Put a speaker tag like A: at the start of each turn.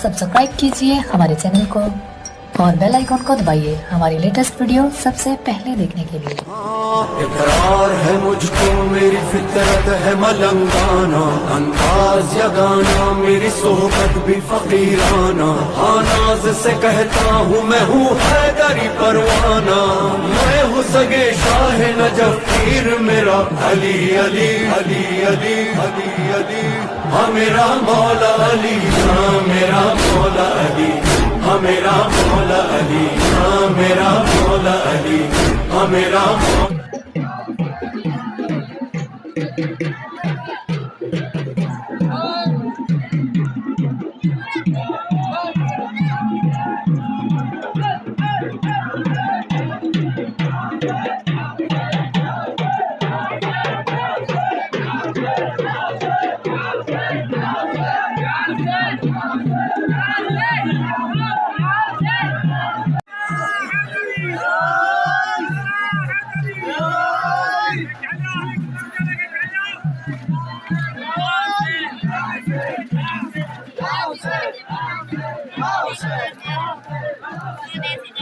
A: Subscribe कीजिए हमारे channel को और बेल आइकॉन को दबाइए हमारी लेटेस्ट वीडियो सबसे पहले देखने के लिए।
B: इकरार है मुझको मेरी फितरत है मलंगाना, अंदाज जगाना मेरी सोहबत भी फकीराना। नाज से कहता हूँ मैं हूँ हैदरी परवाना, मैं हूँ सगे शाह नजफ पीर मेरा अली अली अली अली अली अली। हाँ मेरा मौला अली, हाँ मेरा मौला अली, हाँ मेरा मौला अली, हाँ मेरा मौला अली, हाँ मेरा मौला।
C: Wow.